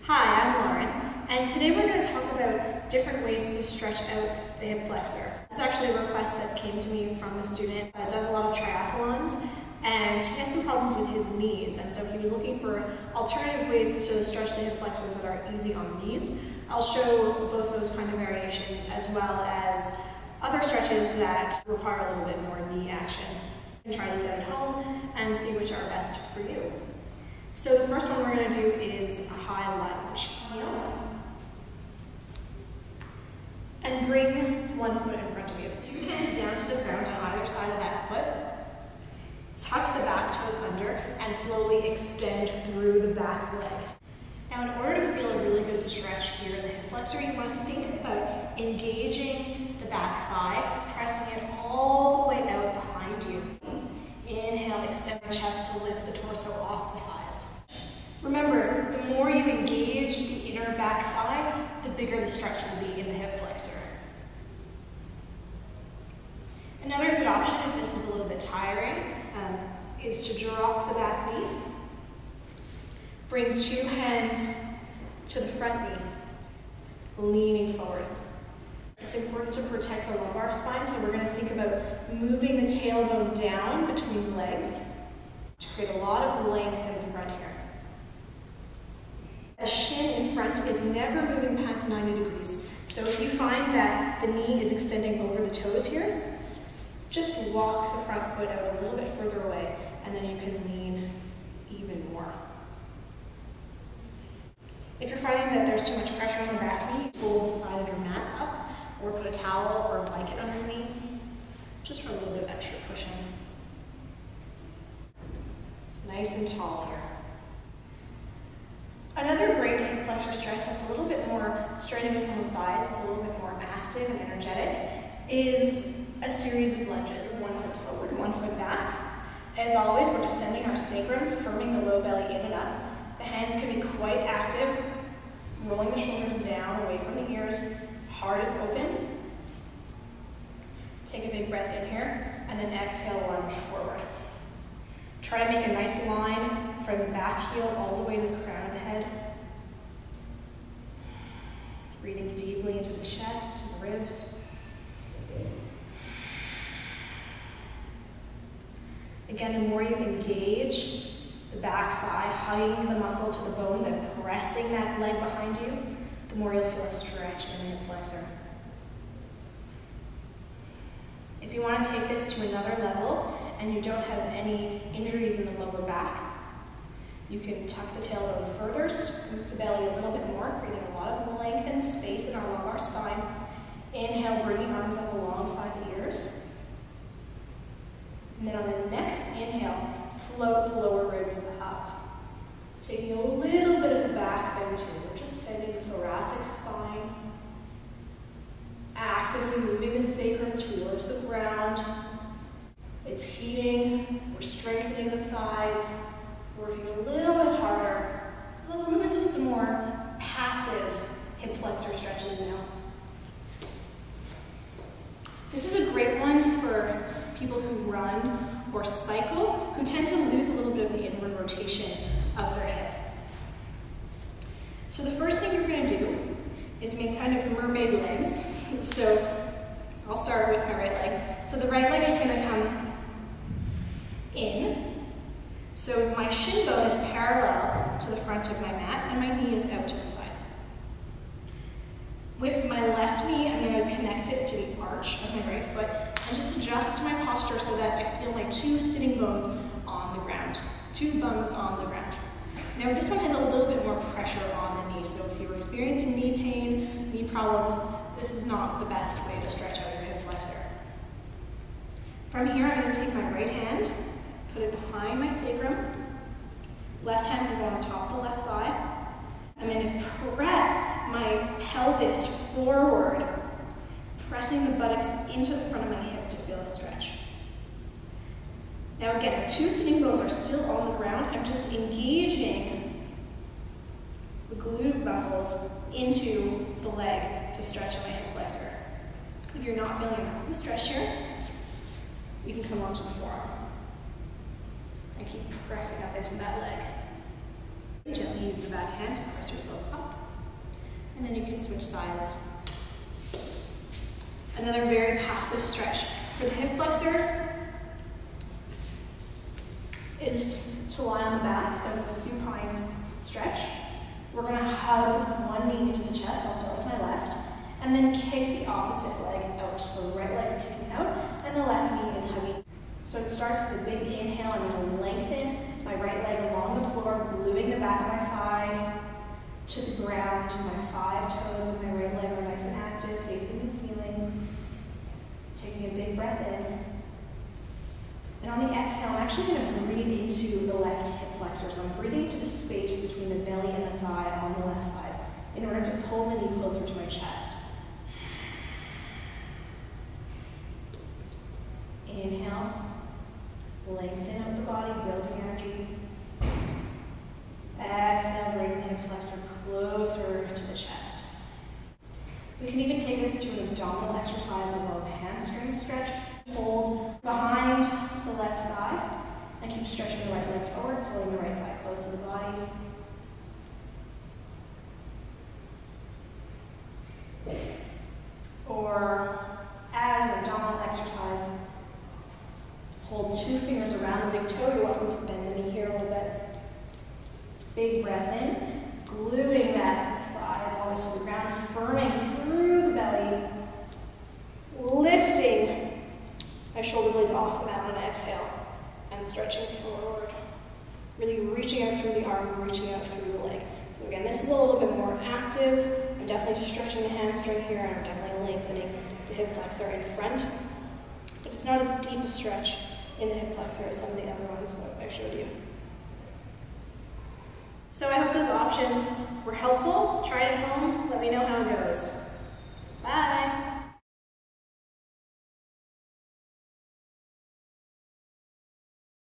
Hi, I'm Lauren, and today we're going to talk about different ways to stretch out the hip flexor. This is actually a request that came to me from a student that does a lot of triathlons, and he has some problems with his knees, and so he was looking for alternative ways to stretch the hip flexors that are easy on the knees. I'll show both those kind of variations as well as other stretches that require a little bit more knee action. You can try these out at home and see which are best for you. So the first one we're going to do is a high lunge. And bring one foot in front of you. 2 hands down to the ground on either side of that foot. Tuck the back toes under and slowly extend through the back leg. Now in order to feel a really good stretch here in the hip flexor, you want to think about engaging the back thigh, pressing it all the way out behind you. Inhale, extend the chest to lift the torso off the thighs. Remember, the more you engage the inner back thigh, the bigger the stretch will be in the hip flexor. Another good option, if this is a little bit tiring, is to drop the back knee. Bring 2 hands to the front knee, leaning forward. It's important to protect the lumbar spine, so we're going to think about moving the tailbone down between the legs to create a lot of length in the front here. The shin in front is never moving past 90 degrees, so if you find that the knee is extending over the toes here, just walk the front foot out a little bit further away, and then you can lean even more. If you're finding that there's too much pressure on the back knee, pull the side of your mat up, or put a towel or a blanket underneath, just for a little bit of extra cushion. Nice and tall here. Another great hip flexor stretch that's a little bit more strenuous on the thighs, it's a little bit more active and energetic, is a series of lunges. 1 foot forward, 1 foot back. As always, we're descending our sacrum, firming the low belly in and up. The hands can be quite active, rolling the shoulders down, away from the ears. Heart is open. Take a big breath in here, and then exhale, lunge forward. Try to make a nice line from the back heel all the way to the crown of the head. Breathing deeply into the chest and the ribs. Again, the more you engage the back thigh, hugging the muscle to the bones and pressing that leg behind you, the more you'll feel a stretch in the hip flexor. If you want to take this to another level and you don't have any injuries in the lower back, you can tuck the tailbone further, scoop the belly a little bit more, creating a lot of length and space in our lumbar spine. Inhale, bring the arms up alongside the ears. And then on the next inhale, float the lower ribs up. Taking a little bit of a back bend here. We're just bending the thoracic spine. Actively moving the sacrum towards the ground. It's heating. We're strengthening the thighs. Working a little bit harder. Let's move into some more passive hip flexor stretches now. This is a great one for people who run or cycle, who tend to lose a little bit of the inward rotation of their hip. So the first thing you're going to do is make kind of mermaid legs. So I'll start with my right leg. So the right leg is going to come in. So my shin bone is parallel to the front of my mat and my knee is out to the side. With my left knee, I'm going to connect it to the arch of my right foot and just adjust my posture so that I feel my 2 sitting bones on the ground. 2 bums on the ground. Now this one has a little bit more pressure on the knee, so if you're experiencing knee pain, knee problems, this is not the best way to stretch out your hip flexor. From here, I'm going to take my right hand, put it behind my sacrum. Left hand can go on top of the left thigh. I'm going to press my pelvis forward, pressing the buttocks into the front of my hip to feel a stretch. Now again, the 2 sitting bones are still on the ground. I'm just engaging the glute muscles into the leg to stretch my hip flexor. If you're not feeling enough of a stretch here, you can come onto the forearm and keep pressing up into that leg. Gently use the back hand to press yourself up. And then you can switch sides. Another very passive stretch for the hip flexor is to lie on the back, so it's a supine stretch. We're going to hug one knee into the chest. I'll start with my left, and then kick the opposite leg out. So the right leg is kicking out, and the left knee is hugging. So it starts with a big inhale. I'm going to lengthen my right leg along the floor, gluing the back of my thigh to the ground. My 5 toes of my right leg are nice and active, facing the ceiling. Taking a big breath in. And on the exhale, I'm actually going to breathe into the left hip flexor. So I'm breathing into the space between the belly and the thigh on the left side in order to pull the knee closer to my chest. Inhale. Lengthen out the body, building energy. Exhale, bring the hip flexor closer to the chest. We can even take this to an abdominal exercise of a hamstring stretch. Hold behind the left thigh and keep stretching the right leg forward, pulling the right thigh close to the body. Or as an abdominal exercise, hold 2 fingers around the big toe. You're welcome to bend the knee here a little bit. Big breath in, gluing that thigh as always to the ground, firming through the belly, lifting my shoulder blades off the mat on an exhale, and stretching forward. Really reaching out through the arm, reaching out through the leg. So again, this is a little bit more active. I'm definitely stretching the hamstring here, and I'm definitely lengthening the hip flexor in front. But it's not as deep a stretch in the hip flexor as some of the other ones that I showed you. So I hope those options were helpful. Try it at home. Let me know how it goes.